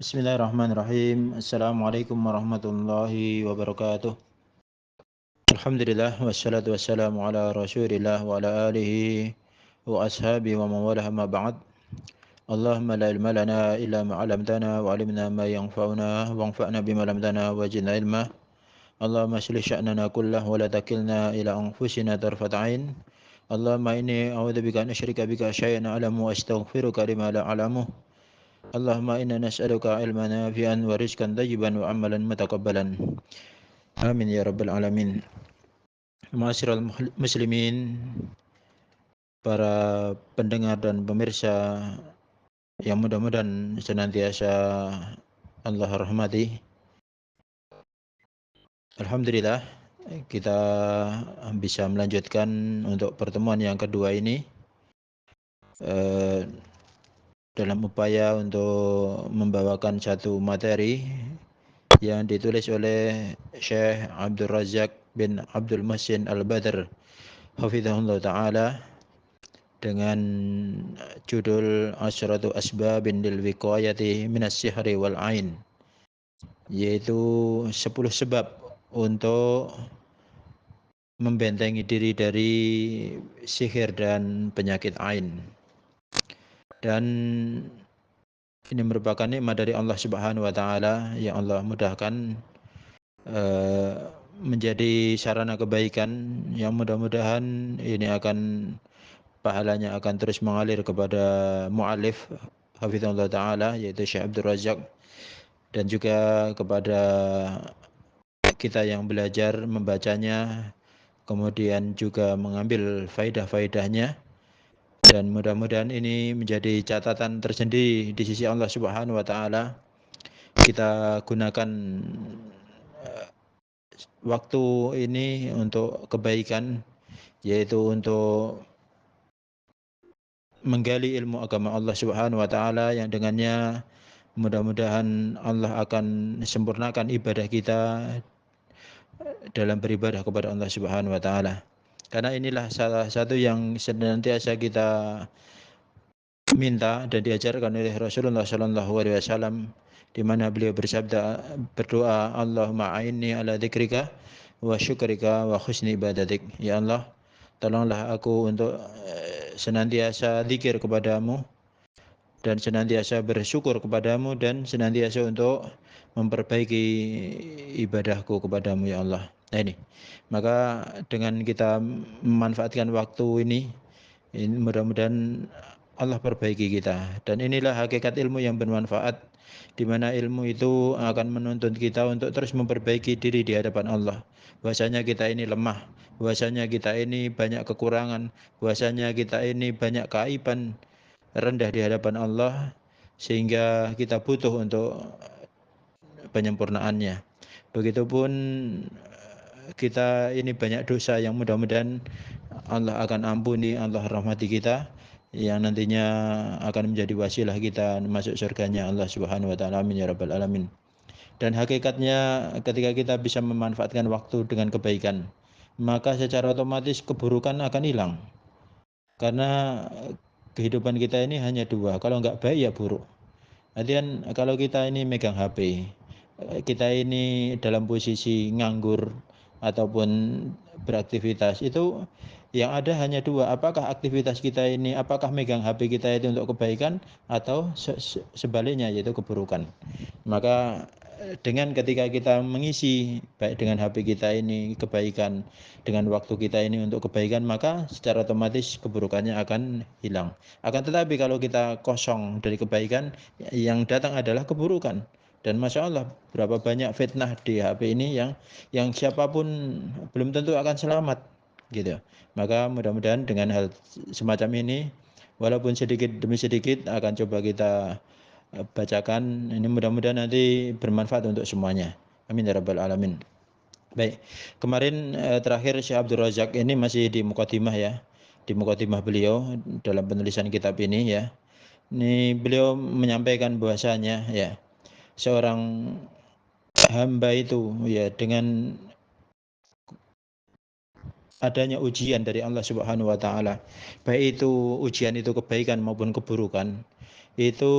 Bismillahirrahmanirrahim. Assalamualaikum warahmatullahi wabarakatuh. Alhamdulillah wassalatu wassalamu ala Rasulillah wa ala alihi wa ashabihi wa man walah ma ba'd. Allahumma la ilma lana illa ma 'allamtana wa 'allimna ma yanfa'una wanfa'na bima 'allamtana wa zidna ilma. Allahumma aslih sya'nana kullahu wa la takilna ila anfusina tarfat 'ain. Allahumma inni a'udzubika an asyrika bika syai'an a'lamu wa astaghfiruka lima la a'lamu. Allahumma inna nas'aluka ilman nafi'an wa rizqan thayyiban wa amalan mutaqabbalan. Amin ya rabbal alamin. Ma'asyiral muslimin, para pendengar dan pemirsa yang mudah-mudahan senantiasa Allah rahmati. Alhamdulillah kita bisa melanjutkan untuk pertemuan yang kedua ini dalam upaya untuk membawakan satu materi yang ditulis oleh Syekh Abdul Razak bin Abdul Muhsin Al-Badr hafizahullah ta'ala dengan judul Asyratu Asbabin lil Wiqayati Minas Sihri wal Ain, yaitu 10 sebab untuk membentengi diri dari sihir dan penyakit ain. Dan ini merupakan nikmat dari Allah Subhanahu wa taala yang Allah mudahkan menjadi sarana kebaikan yang mudah-mudahan ini pahalanya akan terus mengalir kepada mu'alif hafizahullah taala, yaitu Syekh Abdul Razak, dan juga kepada kita yang belajar membacanya kemudian juga mengambil faidah-faidahnya, dan mudah-mudahan ini menjadi catatan tersendiri di sisi Allah Subhanahu wa taala. Kita gunakan waktu ini untuk kebaikan, yaitu untuk menggali ilmu agama Allah Subhanahu wa taala yang dengannya mudah-mudahan Allah akan sempurnakan ibadah kita dalam beribadah kepada Allah Subhanahu wa taala. Karena inilah salah satu yang senantiasa kita minta dan diajarkan oleh Rasulullah sallallahu alaihi wasallam, di mana beliau bersabda, berdoa, Allahumma a'inni ala dzikrika wa syukrika wa husni ibadatik. Ya Allah, tolonglah aku untuk senantiasa zikir kepadamu dan senantiasa bersyukur kepadamu dan senantiasa untuk memperbaiki ibadahku kepadamu ya Allah. Nah ini, maka dengan kita memanfaatkan waktu ini mudah-mudahan Allah perbaiki kita. Dan inilah hakikat ilmu yang bermanfaat, di mana ilmu itu akan menuntun kita untuk terus memperbaiki diri di hadapan Allah. Bahwasanya kita ini lemah, bahwasanya kita ini banyak kekurangan, bahwasanya kita ini banyak keaiban, rendah di hadapan Allah, sehingga kita butuh untuk penyempurnaannya. Begitupun kita ini banyak dosa yang mudah-mudahan Allah akan ampuni, Allah rahmati kita, yang nantinya akan menjadi wasilah kita masuk surganya Allah Subhanahu wa taala. Amin ya rabbal alamin. Dan hakikatnya ketika kita bisa memanfaatkan waktu dengan kebaikan, maka secara otomatis keburukan akan hilang. Karena kehidupan kita ini hanya dua, kalau enggak baik ya buruk. Artian kalau kita ini megang HP, kita ini dalam posisi nganggur ataupun beraktivitas, itu yang ada hanya dua, apakah aktivitas kita ini, apakah megang HP kita itu untuk kebaikan atau sebaliknya, yaitu keburukan. Maka dengan ketika kita mengisi baik dengan HP kita ini kebaikan, dengan waktu kita ini untuk kebaikan, maka secara otomatis keburukannya akan hilang. Akan tetapi kalau kita kosong dari kebaikan, yang datang adalah keburukan. Dan Masya Allah, berapa banyak fitnah di HP ini yang siapapun belum tentu akan selamat gitu. Maka mudah-mudahan dengan hal semacam ini, walaupun sedikit demi sedikit akan coba kita bacakan, ini mudah-mudahan nanti bermanfaat untuk semuanya. Amin ya rabbal alamin. Baik, kemarin terakhir Syekh Abdul Razak ini masih di mukadimah ya, di mukadimah beliau dalam penulisan kitab ini ya. Ini beliau menyampaikan bahwasanya ya, seorang hamba itu ya, dengan adanya ujian dari Allah Subhanahu wa taala, baik itu ujian itu kebaikan maupun keburukan, itu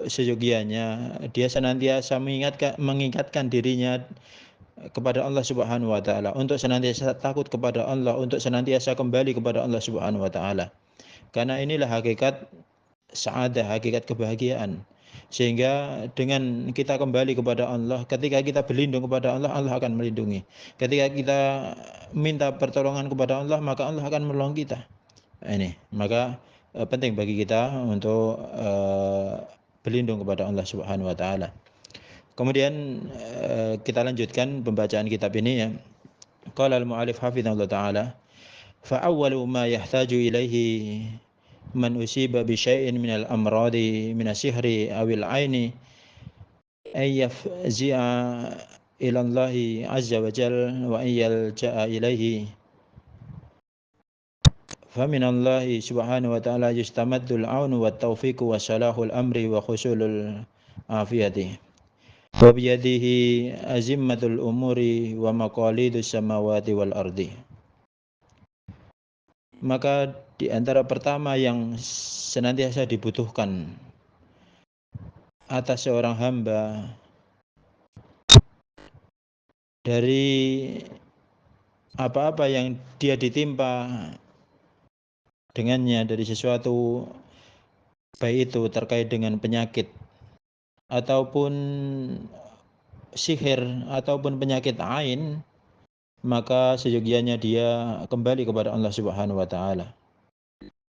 seyogianya dia senantiasa mengingatkan dirinya kepada Allah Subhanahu wa taala, untuk senantiasa takut kepada Allah, untuk senantiasa kembali kepada Allah Subhanahu wa taala. Karena inilah hakikat sa'adah, hakikat kebahagiaan. Sehingga dengan kita kembali kepada Allah, ketika kita berlindung kepada Allah, Allah akan melindungi. Ketika kita minta pertolongan kepada Allah, maka Allah akan menolong kita. Ini, maka penting bagi kita untuk berlindung kepada Allah Subhanahu wa taala. Kemudian kita lanjutkan pembacaan kitab ini ya. Qala al-mu'allif hafizahullah taala, fa awwalu ma yahtaju ilaihi man usiba bi syai'in min al-amradi min as-sihri aw al-'aini ay yafzi'a ila Allah azza wa jalla wa ay yalja'a ilaihi fa min Allah subhanahu wa ta'ala yustamaddu al-'aunu wat tawfiqu wa salahul amri wa husulul afiyati. Wa biyadihi azimmatul umuri wa maqalidus samawati wal ardi. Maka di antara pertama yang senantiasa dibutuhkan atas seorang hamba dari apa-apa yang dia ditimpa dengannya dari sesuatu, baik itu terkait dengan penyakit ataupun sihir ataupun penyakit ain, maka seyogianya dia kembali kepada Allah Subhanahu wa taala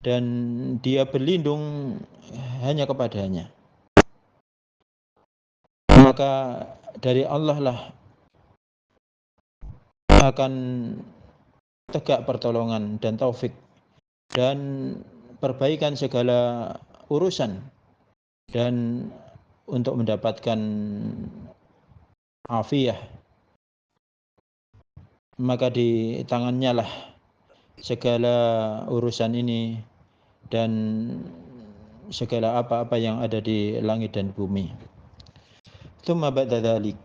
dan dia berlindung hanya kepadanya. Maka dari Allah lah akan tegak pertolongan dan taufik dan perbaikan segala urusan, dan untuk mendapatkan afiyah, maka di tangannya lah segala urusan ini dan segala apa-apa yang ada di langit dan bumi. Tsumma ba'da dzalik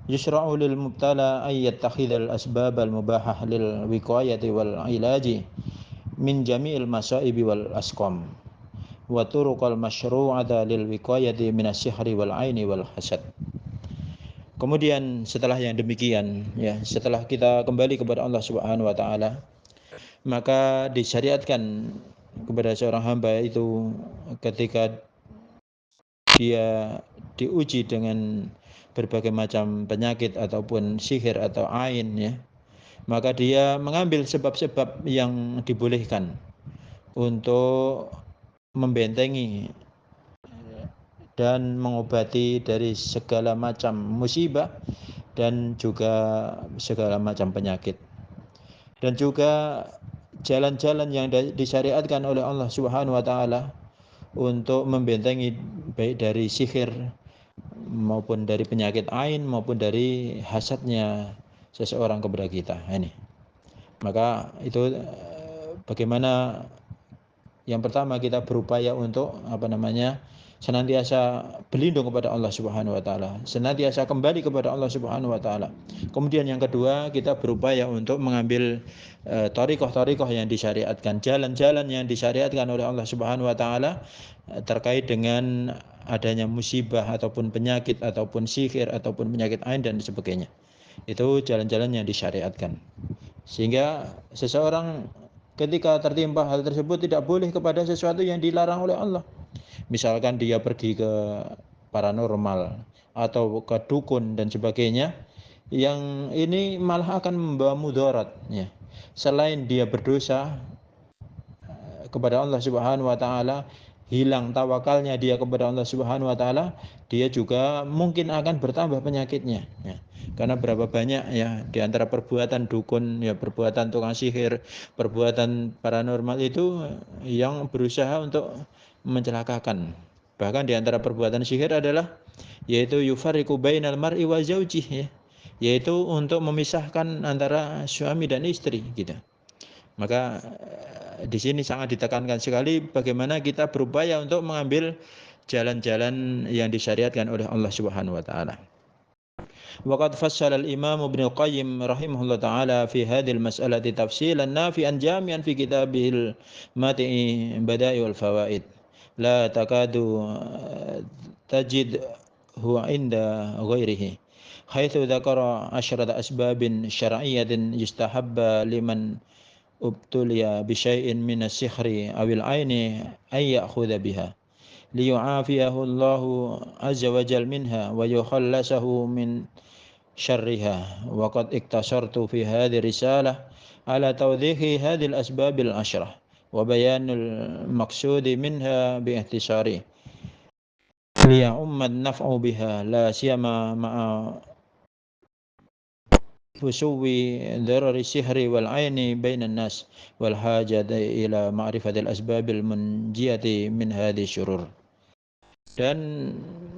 yusra'u lil mubtala ay yattakhidhal asbab al mubahah lil wiqayati wal ilaji min jami'il masaibi wal asqam wa turuqal masyru'ata lil wiqayati minas sihri wal aini wal hasad. Kemudian setelah yang demikian ya, setelah kita kembali kepada Allah Subhanahu wa taala, maka disyariatkan kepada seorang hamba itu ketika dia diuji dengan berbagai macam penyakit ataupun sihir atau ain ya, maka dia mengambil sebab-sebab yang dibolehkan untuk membentengi dan mengobati dari segala macam musibah dan juga segala macam penyakit. Dan juga jalan-jalan yang disyariatkan oleh Allah Subhanahu wa taala untuk membentengi baik dari sihir maupun dari penyakit ain maupun dari hasadnya seseorang kepada kita. Ini. Maka itu bagaimana yang pertama kita berupaya untuk senantiasa berlindung kepada Allah Subhanahu wa taala, senantiasa kembali kepada Allah Subhanahu wa taala. Kemudian yang kedua, kita berupaya untuk mengambil thariqah-thariqah yang disyariatkan, jalan-jalan yang disyariatkan oleh Allah Subhanahu wa taala terkait dengan adanya musibah ataupun penyakit ataupun sihir ataupun penyakit ain dan sebagainya. Itu jalan-jalan yang disyariatkan. Sehingga seseorang ketika tertimpa hal tersebut tidak boleh kepada sesuatu yang dilarang oleh Allah. Misalkan dia pergi ke paranormal atau ke dukun dan sebagainya, yang ini malah akan membawa mudarat ya. Selain dia berdosa kepada Allah Subhanahu wa taala, hilang tawakalnya dia kepada Allah Subhanahu wa taala, dia juga mungkin akan bertambah penyakitnya ya. Karena berapa banyak ya di antara perbuatan dukun ya, perbuatan tukang sihir, perbuatan paranormal itu yang berusaha untuk mencelakakan. Bahkan di antara perbuatan sihir adalah yaitu yufariqu bainal mar'i wa zaujih ya, yaitu untuk memisahkan antara suami dan istri gitu. Maka di sini sangat ditekankan sekali bagaimana kita berupaya untuk mengambil jalan-jalan yang disyariatkan oleh Allah Subhanahu wa taala. Waqad fassala al-Imam Ibnu Qayyim rahimahullah taala fi hadhil mas'alati tafsilan nafi'an jami'an fi kitabihil Mati'i Bada'i wal Fawaid. la takadu tajid huwa inda ghairihi haitsu dzakara asyrata asbabin syar'iyyatin yustahabba liman ubtuliya bi syai'in min as-sihri awil aini ay ya'khudha biha liyu'afiyahu Allahu azza wa jal minha wa yukhallasahu min syarriha wa qad iktasartu fi hadhihi risalah ala tawdihi hadhihi al-asbab al-ashrah wa bayanul maqsudi minha bi ihtisari liya'umma an-naf'u biha la siyama ma'a fusuwi darari sihri wal aini bainan nas wal hajati ila ma'rifatil asbabil munjiyati min hadhihi syurur. Dan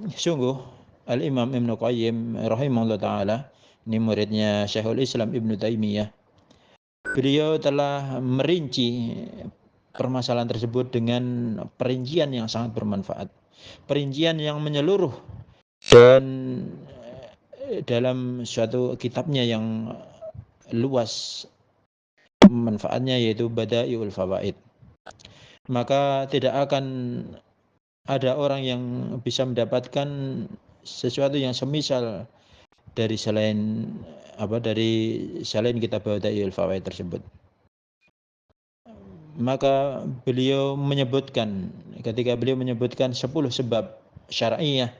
sungguh Al-Imam Ibnu Qayyim rahimahullah ta'ala, ini muridnya Syekhul Islam Ibnu Taimiyah, beliau telah merinci permasalahan tersebut dengan perincian yang sangat bermanfaat, perincian yang menyeluruh, dan dalam suatu kitabnya yang luas manfaatnya, yaitu Bada'iul Fawaid. Maka tidak akan ada orang yang bisa mendapatkan sesuatu yang semisal dari selain kitab Bada'iul Fawaid tersebut. Maka beliau menyebutkan, ketika beliau menyebutkan 10 sebab syar'iyah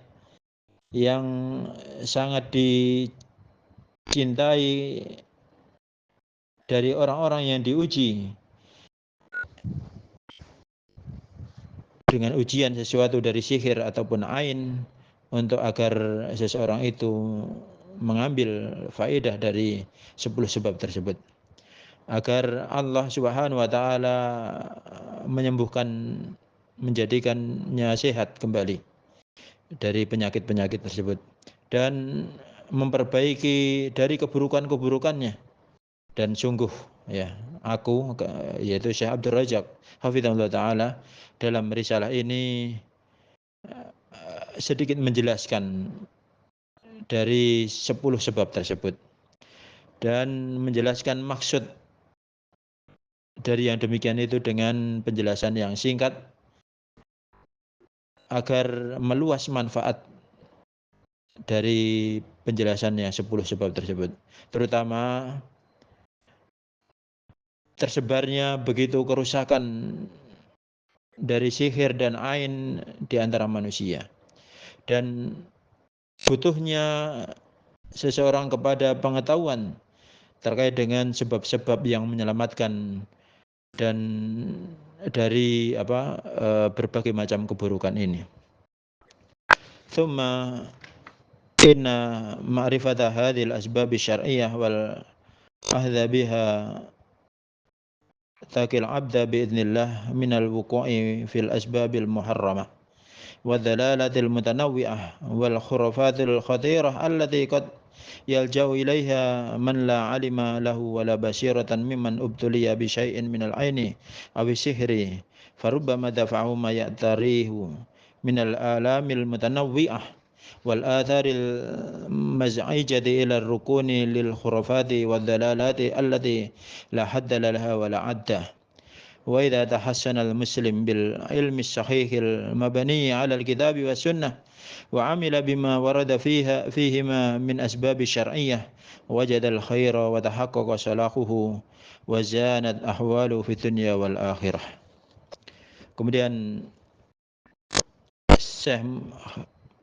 yang sangat dicintai dari orang-orang yang diuji dengan ujian sesuatu dari sihir ataupun ain, untuk agar seseorang itu mengambil faedah dari 10 sebab tersebut, agar Allah Subhanahu wa taala menyembuhkan, menjadikannya sehat kembali dari penyakit-penyakit tersebut dan memperbaiki dari keburukan-keburukannya. Dan sungguh ya, aku yaitu Syekh Abdul Razak hafizahullah taala dalam risalah ini sedikit menjelaskan dari 10 sebab tersebut dan menjelaskan maksud dari yang demikian itu dengan penjelasan yang singkat agar meluas manfaat dari penjelasannya 10 sebab tersebut, terutama tersebarnya begitu kerusakan dari sihir dan ain di antara manusia, dan butuhnya seseorang kepada pengetahuan terkait dengan sebab-sebab yang menyelamatkan dan dari berbagai macam keburukan ini. Tsumma inna ma'rifata hadhil asbab syar'iyyah wal ahdha biha takil abda biidznillah minal wuqu'i fil asbabil muharramah والدلالة المتنوعة والخرافات الخطيرة التي قد يلجأ إليها من لا علم له ولا بصيرة ممن ابتلي بشيء من العين أو السحر فربما دفعه ما يأتريه من الآلام المتنوعة والآثار المزعجة إلى الركون للخرافات والدلالات التي لا حد لها ولا عد. وإذا تحسن المسلم بالعلم الصحيح المبني على الكتاب والسنة وعمل بما ورد فيهما من أسباب الشرعية وجد الخير وتحقق صلاحه وزانت أحواله في الدنيا والآخرة. Kemudian Syekh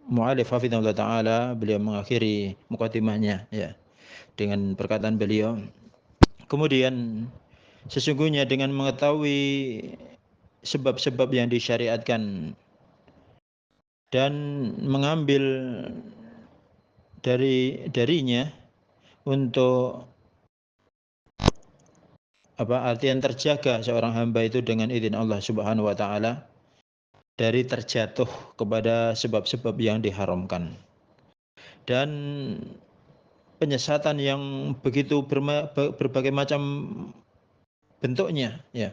Mu'alif hafizahullah ta'ala, beliau mengakhiri mukadimahnya ya dengan perkataan beliau, kemudian sesungguhnya dengan mengetahui sebab-sebab yang disyariatkan dan mengambil darinya untuk artian terjaga seorang hamba itu dengan izin Allah Subhanahu wa taala dari terjatuh kepada sebab-sebab yang diharamkan dan penyesatan yang begitu berbagai macam bentuknya ya,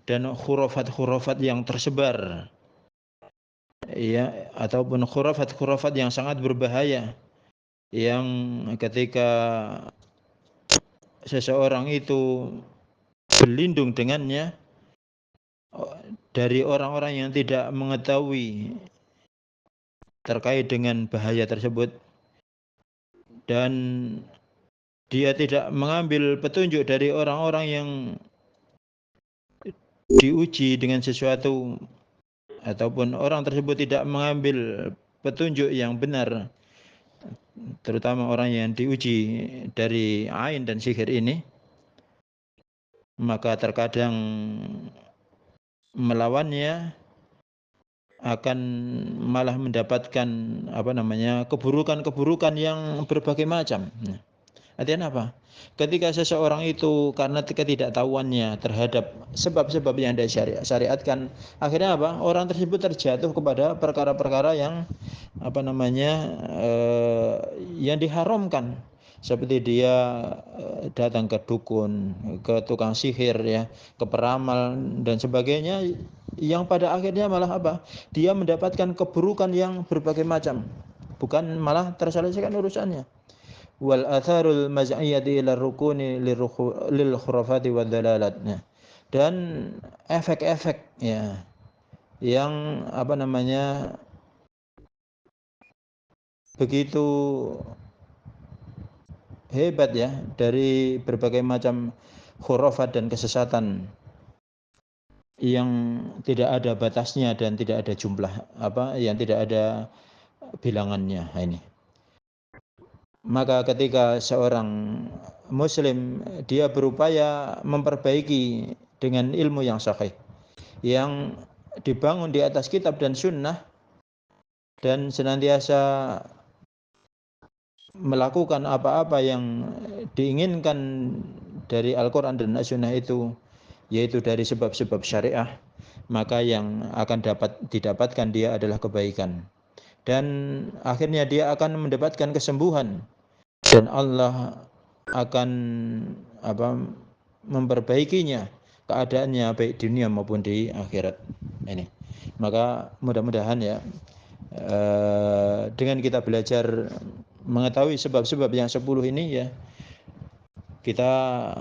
dan khurafat-khurafat yang tersebar ya, ataupun khurafat-khurafat yang sangat berbahaya yang ketika seseorang itu berlindung dengannya dari orang-orang yang tidak mengetahui terkait dengan bahaya tersebut, dan dia tidak mengambil petunjuk dari orang-orang yang diuji dengan sesuatu, ataupun orang tersebut tidak mengambil petunjuk yang benar, terutama orang yang diuji dari ain dan sihir ini, maka terkadang melawannya akan malah mendapatkan keburukan-keburukan yang berbagai macam. Artinya apa? Ketika seseorang itu karena ketidaktahuannya terhadap sebab-sebab yang disyariatkan, akhirnya apa? Orang tersebut terjatuh kepada perkara-perkara yang yang diharamkan, seperti dia datang ke dukun, ke tukang sihir, ya, ke peramal dan sebagainya, yang pada akhirnya malah apa? Dia mendapatkan keburukan yang berbagai macam, bukan malah terselesaikan urusannya. Wal atharul maz'iyati ila rukuni lil khurafati wad dalalat. Dan efek-efek, ya, yang begitu hebat, ya, dari berbagai macam khurafat dan kesesatan yang tidak ada batasnya dan tidak ada jumlah yang tidak ada bilangannya. Ini maka ketika seorang muslim dia berupaya memperbaiki dengan ilmu yang sahih, yang dibangun di atas kitab dan sunnah, dan senantiasa melakukan apa-apa yang diinginkan dari Al-Quran dan As-Sunnah itu, yaitu dari sebab-sebab syariah, maka yang akan didapatkan dia adalah kebaikan, dan akhirnya dia akan mendapatkan kesembuhan, dan Allah akan memperbaikinya keadaannya baik di dunia maupun di akhirat. Ini maka mudah-mudahan, ya, dengan kita belajar mengetahui sebab-sebab yang 10 ini, ya, kita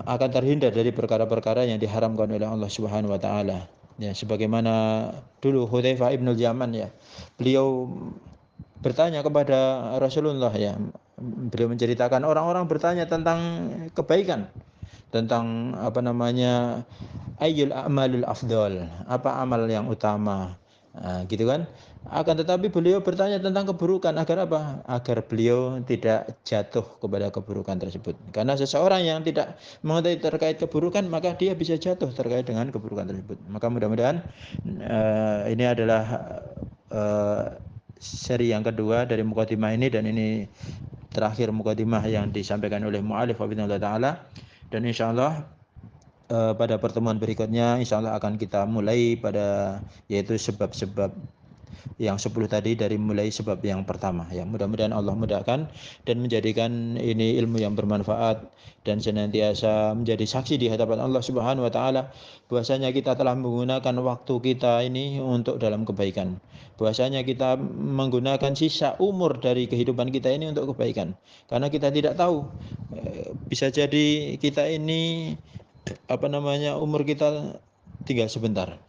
akan terhindar dari perkara-perkara yang diharamkan oleh Allah Subhanahu wa taala. Ya, sebagaimana dulu Hudzaifah ibnul Yaman, ya, beliau bertanya kepada Rasulullah, ya, beliau menceritakan orang-orang bertanya tentang kebaikan, tentang ayyul a'malul afdal, apa amal yang utama, gitu kan. Akan tetapi beliau bertanya tentang keburukan agar apa? Agar beliau tidak jatuh kepada keburukan tersebut. Karena seseorang yang tidak mengetahui terkait keburukan, maka dia bisa jatuh terkait dengan keburukan tersebut. Maka mudah-mudahan ini adalah seri yang kedua dari mukadimah ini, dan ini terakhir mukadimah yang disampaikan oleh mu'alif wabidnallah ta'ala. Dan insyaallah pada pertemuan berikutnya insyaallah akan kita mulai yaitu sebab-sebab yang 10 tadi, dari mulai sebab yang pertama, ya. Mudah-mudahan Allah mudahkan dan menjadikan ini ilmu yang bermanfaat, dan senantiasa menjadi saksi di hadapan Allah Subhanahu wa taala bahwasanya kita telah menggunakan waktu kita ini untuk dalam kebaikan. Bahwasanya kita menggunakan sisa umur dari kehidupan kita ini untuk kebaikan. Karena kita tidak tahu, bisa jadi kita ini umur kita tinggal sebentar,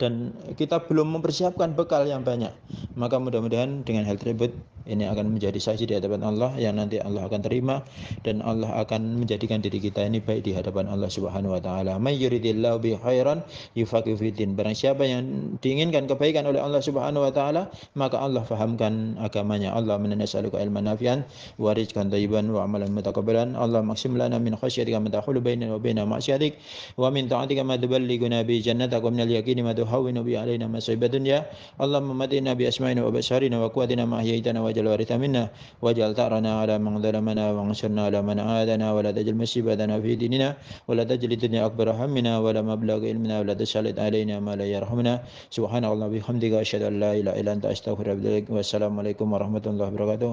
dan kita belum mempersiapkan bekal yang banyak. Maka mudah-mudahan dengan hal tersebut ini akan menjadi saksi di hadapan Allah yang nanti Allah akan terima, dan Allah akan menjadikan diri kita ini baik di hadapan Allah Subhanahu wa taala. May yuridillahu bi khairan yufaqihu fiddin. Barang siapa yang diinginkan kebaikan oleh Allah Subhanahu wa taala, maka Allah fahamkan agamanya. Allah menas'aluka ilman nafi'an wa rizqan thayyiban wa amalan mutaqabbalan. Allah maksim lana min khasyatika ma tahulu bainana wa baina ma'siyatik, wa min ta'atika ma tuballighuna bi jannatik, wa min al-yaqini ma tuhawwinu bi alaina masaibat dunya. Allahumma matina bi asma'ina wa basharina wa quwwatina ma ahyaitana waj'al waritha minna waj'al ta'rana ala man zalamana wa ansurna ala man adana wa la tajal musibatana fi dinina wa la tajal dunya akbar hammina wa la mablagha ilmina wa la tasallit alaina ma la yarhamuna. Subhanallah bihamdika asyhadu an la ilaha illa anta astaghfiruka wa atubu ilaik. Wassalamualaikum warahmatullahi wabarakatuh.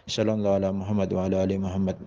Sallallahu ala Muhammad wa ala ali Muhammad.